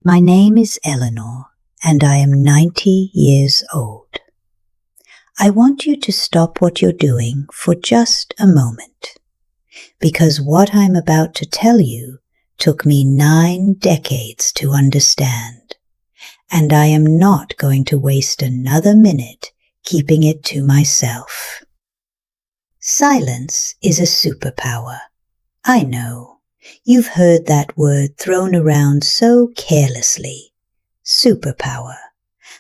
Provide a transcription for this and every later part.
My name is Eleanor, and I am 90 years old. I want you to stop what you're doing for just a moment, because what I'm about to tell you took me 9 decades to understand, and I am not going to waste another minute keeping it to myself. Silence is a superpower. I know. You've heard that word thrown around so carelessly. Superpower.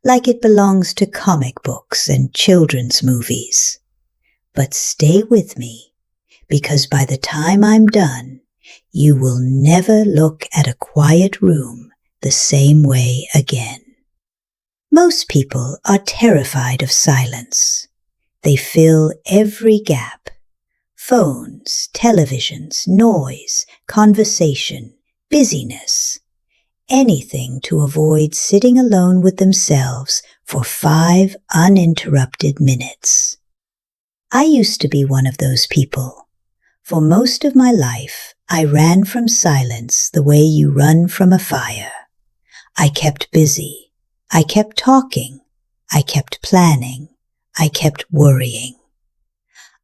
Like it belongs to comic books and children's movies. But stay with me, because by the time I'm done, you will never look at a quiet room the same way again. Most people are terrified of silence. They fill every gap. Phones, televisions, noise, conversation, busyness. Anything to avoid sitting alone with themselves for 5 uninterrupted minutes. I used to be one of those people. For most of my life, I ran from silence the way you run from a fire. I kept busy. I kept talking. I kept planning. I kept worrying.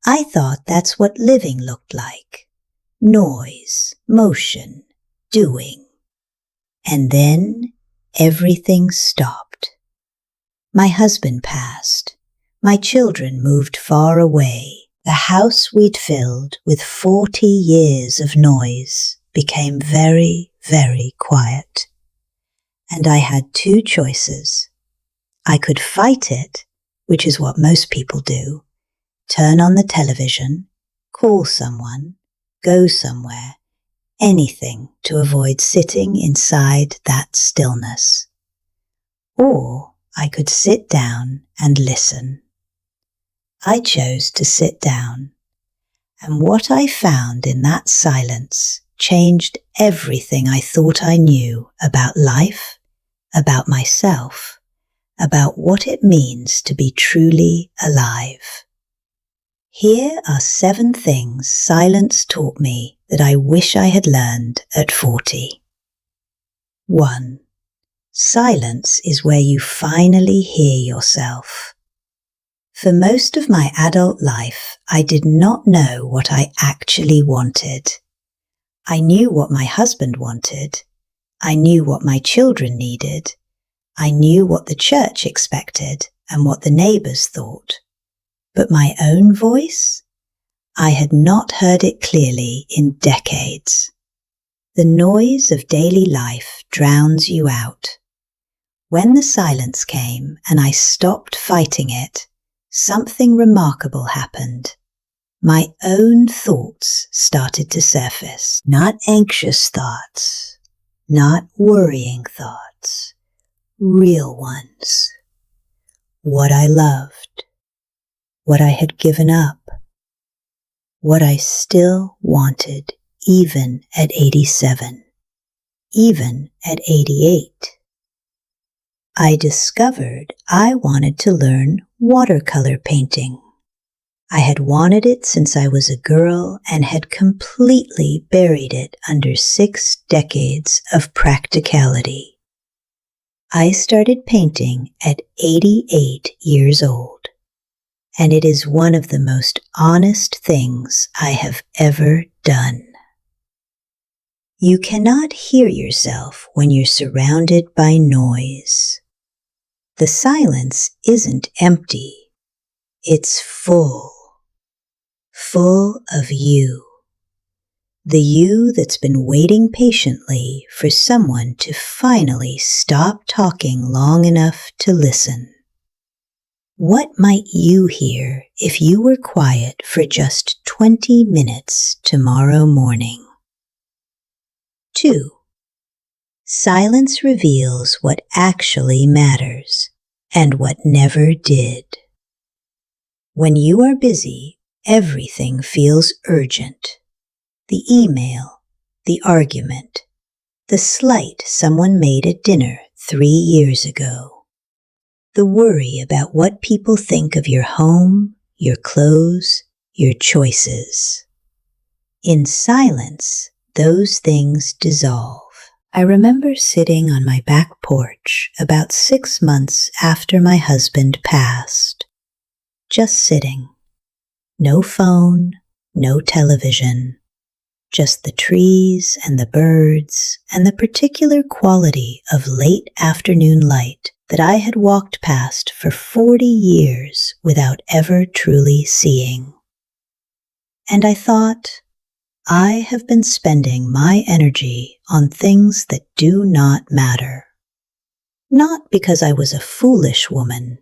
I thought that's what living looked like. Noise, motion, doing. And then everything stopped. My husband passed. My children moved far away. The house we'd filled with 40 years of noise became very, very quiet. And I had 2 choices. I could fight it, which is what most people do. Turn on the television, call someone, go somewhere, anything to avoid sitting inside that stillness. Or I could sit down and listen. I chose to sit down, and what I found in that silence changed everything I thought I knew about life, about myself, about what it means to be truly alive. Here are 7 things silence taught me that I wish I had learned at 40. 1. Silence is where you finally hear yourself. For most of my adult life, I did not know what I actually wanted. I knew what my husband wanted. I knew what my children needed. I knew what the church expected and what the neighbors thought. But my own voice? I had not heard it clearly in decades. The noise of daily life drowns you out. When the silence came and I stopped fighting it, something remarkable happened. My own thoughts started to surface. Not anxious thoughts, not worrying thoughts, real ones. What I loved. What I had given up, what I still wanted even at 87, even at 88. I discovered I wanted to learn watercolor painting. I had wanted it since I was a girl and had completely buried it under 6 decades of practicality. I started painting at 88 years old. And it is one of the most honest things I have ever done. You cannot hear yourself when you're surrounded by noise. The silence isn't empty. It's full. Full of you. The you that's been waiting patiently for someone to finally stop talking long enough to listen. What might you hear if you were quiet for just 20 minutes tomorrow morning? 2. Silence reveals what actually matters and what never did. When you are busy, everything feels urgent. The email, the argument, the slight someone made at dinner 3 years ago. The worry about what people think of your home, your clothes, your choices. In silence, those things dissolve. I remember sitting on my back porch about 6 months after my husband passed. Just sitting. No phone, no television. Just the trees and the birds and the particular quality of late afternoon light that I had walked past for 40 years without ever truly seeing. And I thought, I have been spending my energy on things that do not matter. Not because I was a foolish woman,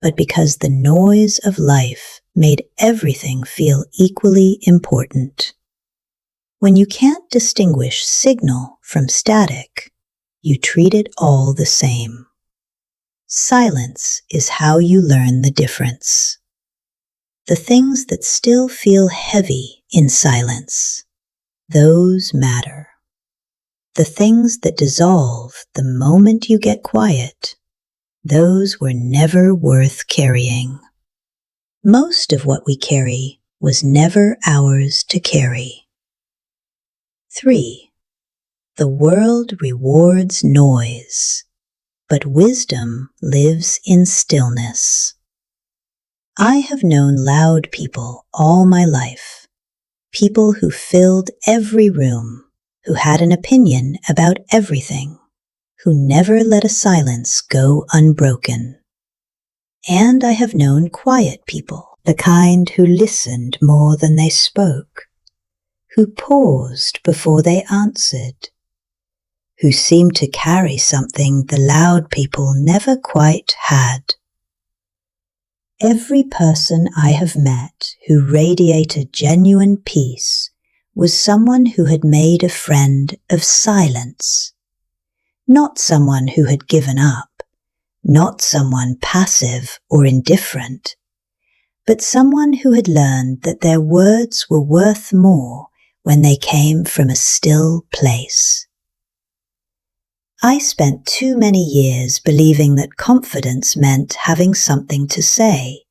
but because the noise of life made everything feel equally important. When you can't distinguish signal from static, you treat it all the same. Silence is how you learn the difference. The things that still feel heavy in silence, those matter. The things that dissolve the moment you get quiet, those were never worth carrying. Most of what we carry was never ours to carry. 3. The world rewards noise, but wisdom lives in stillness. I have known loud people all my life, people who filled every room, who had an opinion about everything, who never let a silence go unbroken. And I have known quiet people, the kind who listened more than they spoke, who paused before they answered, who seemed to carry something the loud people never quite had. Every person I have met who radiated genuine peace was someone who had made a friend of silence. Not someone who had given up, not someone passive or indifferent, but someone who had learned that their words were worth more when they came from a still place. I spent too many years believing that confidence meant having something to say,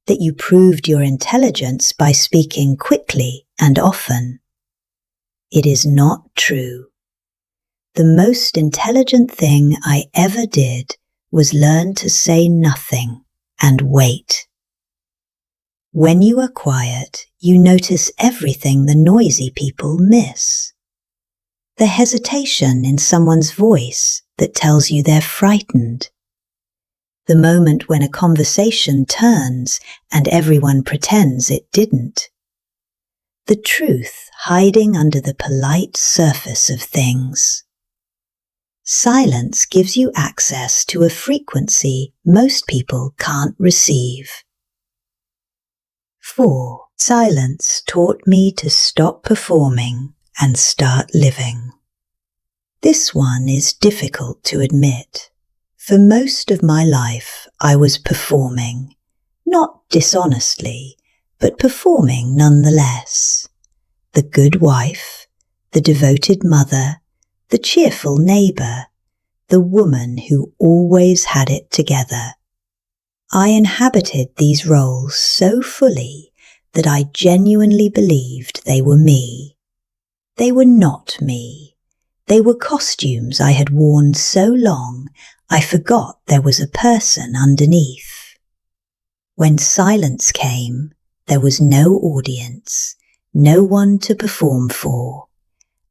that you proved your intelligence by speaking quickly and often. It is not true. The most intelligent thing I ever did was learn to say nothing and wait. When you are quiet, you notice everything the noisy people miss. The hesitation in someone's voice that tells you they're frightened. The moment when a conversation turns and everyone pretends it didn't. The truth hiding under the polite surface of things. Silence gives you access to a frequency most people can't receive. 4. Silence taught me to stop performing and start living. This one is difficult to admit. For most of my life, I was performing, not dishonestly, but performing nonetheless. The good wife, the devoted mother, the cheerful neighbor, the woman who always had it together. I inhabited these roles so fully that I genuinely believed they were me. They were not me. They were costumes I had worn so long I forgot there was a person underneath. When silence came, there was no audience, no one to perform for,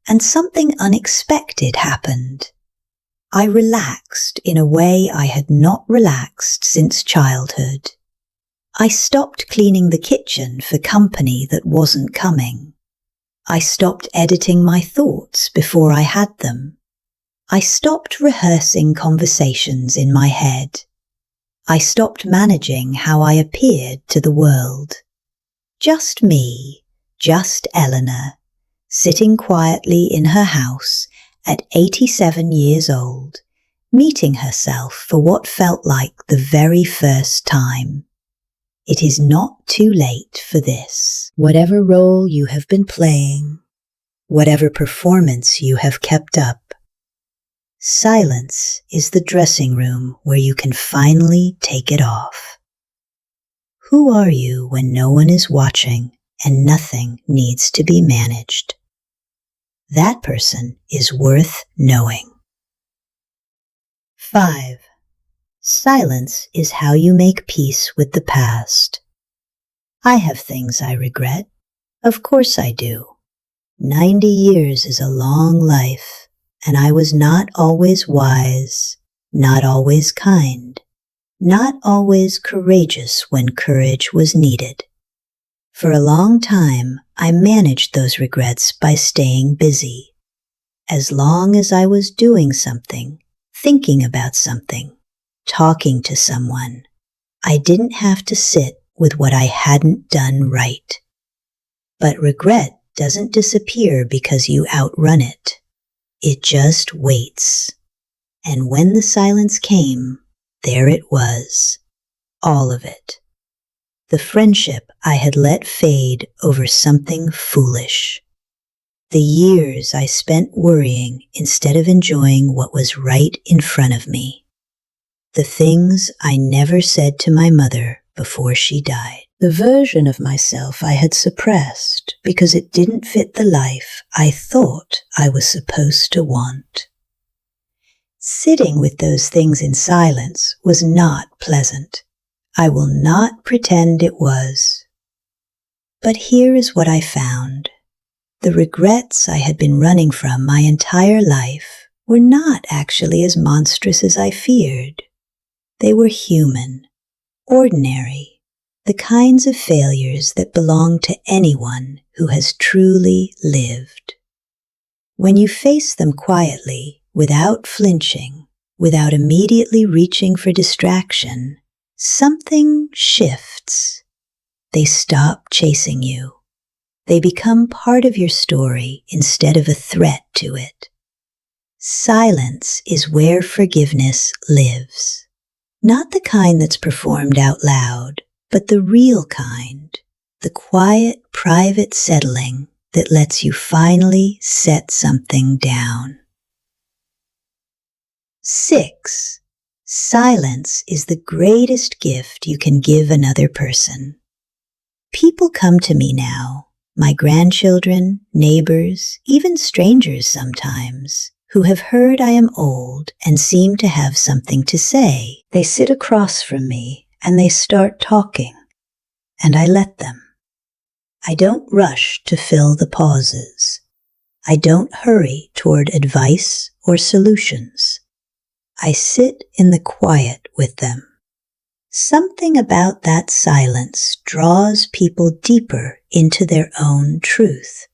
and something unexpected happened. I relaxed in a way I had not relaxed since childhood. I stopped cleaning the kitchen for company that wasn't coming. I stopped editing my thoughts before I had them. I stopped rehearsing conversations in my head. I stopped managing how I appeared to the world. Just me, just Eleanor, sitting quietly in her house at 87 years old, meeting herself for what felt like the very first time. It is not too late for this. Whatever role you have been playing, whatever performance you have kept up, silence is the dressing room where you can finally take it off. Who are you when no one is watching and nothing needs to be managed? That person is worth knowing. 5. Silence is how you make peace with the past. I have things I regret. Of course I do. 90 years is a long life, and I was not always wise, not always kind, not always courageous when courage was needed. For a long time, I managed those regrets by staying busy. As long as I was doing something, thinking about something, talking to someone, I didn't have to sit with what I hadn't done right. But regret doesn't disappear because you outrun it. It just waits. And when the silence came, there it was, all of it. The friendship I had let fade over something foolish. The years I spent worrying instead of enjoying what was right in front of me. The things I never said to my mother before she died. The version of myself I had suppressed because it didn't fit the life I thought I was supposed to want. Sitting with those things in silence was not pleasant. I will not pretend it was. But here is what I found. The regrets I had been running from my entire life were not actually as monstrous as I feared. They were human, ordinary, the kinds of failures that belong to anyone who has truly lived. When you face them quietly, without flinching, without immediately reaching for distraction, something shifts. They stop chasing you. They become part of your story instead of a threat to it. Silence is where forgiveness lives. Not the kind that's performed out loud, but the real kind, the quiet, private settling that lets you finally set something down. 6. Silence is the greatest gift you can give another person. People come to me now, my grandchildren, neighbors, even strangers sometimes, who have heard I am old and seem to have something to say. They sit across from me and they start talking, and I let them. I don't rush to fill the pauses. I don't hurry toward advice or solutions. I sit in the quiet with them. Something about that silence draws people deeper into their own truth.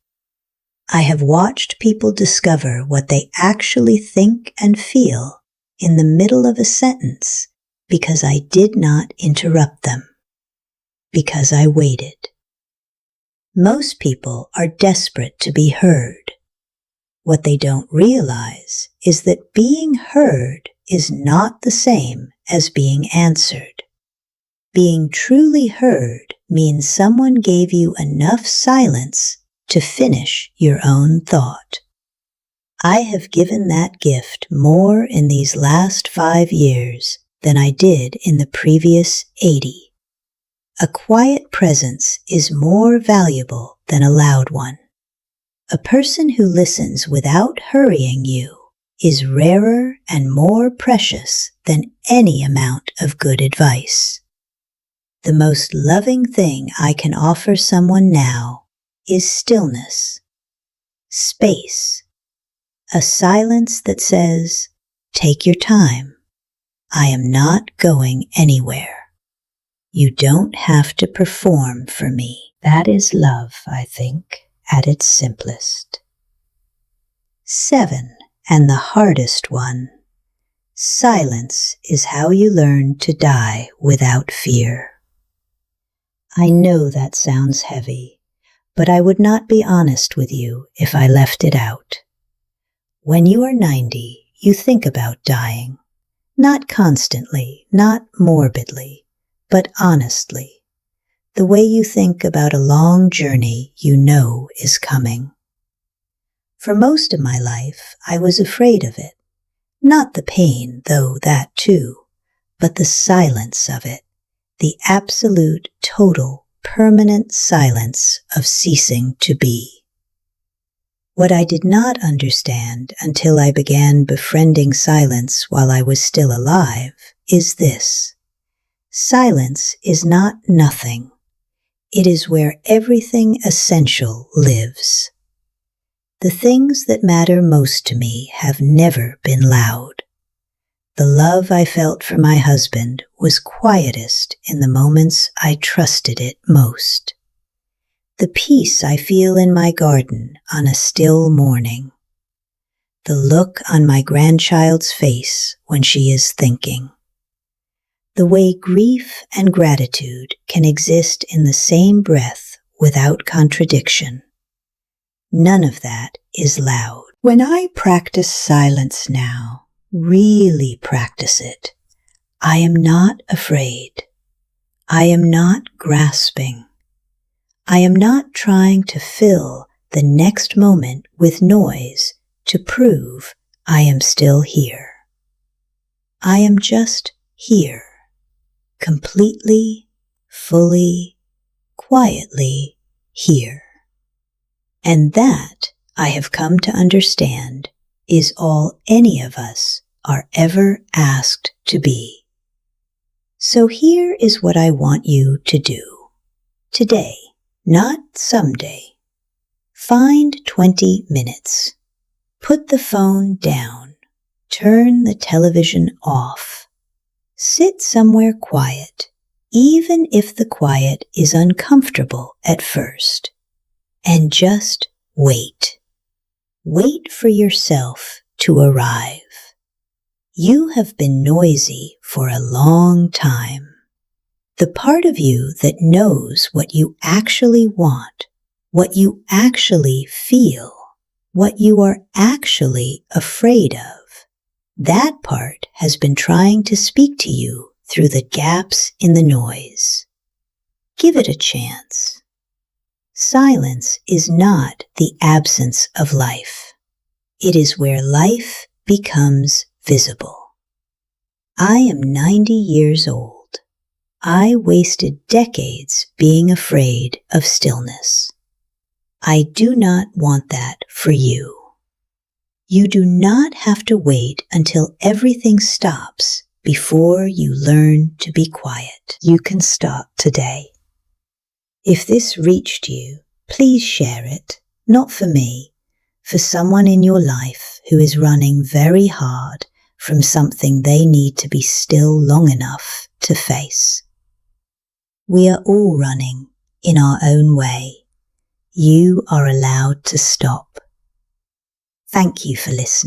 I have watched people discover what they actually think and feel in the middle of a sentence because I did not interrupt them, because I waited. Most people are desperate to be heard. What they don't realize is that being heard is not the same as being answered. Being truly heard means someone gave you enough silence to finish your own thought. I have given that gift more in these last 5 years than I did in the previous 80. A quiet presence is more valuable than a loud one. A person who listens without hurrying you is rarer and more precious than any amount of good advice. The most loving thing I can offer someone now is stillness, space, a silence that says, "Take your time. I am not going anywhere. You don't have to perform for me." That is love, I think, at its simplest. 7, and the hardest one. Silence is how you learn to die without fear. I know that sounds heavy, but I would not be honest with you if I left it out. When you are 90, you think about dying. Not constantly, not morbidly, but honestly. The way you think about a long journey you know is coming. For most of my life, I was afraid of it. Not the pain, though that too, but the silence of it. The absolute, total, permanent silence of ceasing to be. What I did not understand until I began befriending silence while I was still alive is this. Silence is not nothing. It is where everything essential lives. The things that matter most to me have never been loud. The love I felt for my husband was quietest in the moments I trusted it most. The peace I feel in my garden on a still morning. The look on my grandchild's face when she is thinking. The way grief and gratitude can exist in the same breath without contradiction. None of that is loud. When I practice silence now, really practice it, I am not afraid. I am not grasping. I am not trying to fill the next moment with noise to prove I am still here. I am just here, completely, fully, quietly here. And that, I have come to understand, is all any of us are ever asked to be. So here is what I want you to do. Today, not someday. Find 20 minutes. Put the phone down. Turn the television off. Sit somewhere quiet, even if the quiet is uncomfortable at first. And just wait. Wait for yourself to arrive. You have been noisy for a long time. The part of you that knows what you actually want, what you actually feel, what you are actually afraid of, that part has been trying to speak to you through the gaps in the noise. Give it a chance. Silence is not the absence of life. It is where life becomes visible. I am 90 years old. I wasted decades being afraid of stillness. I do not want that for you. You do not have to wait until everything stops before you learn to be quiet. You can start today. If this reached you, please share it, not for me, for someone in your life who is running very hard from something they need to be still long enough to face. We are all running in our own way. You are allowed to stop. Thank you for listening.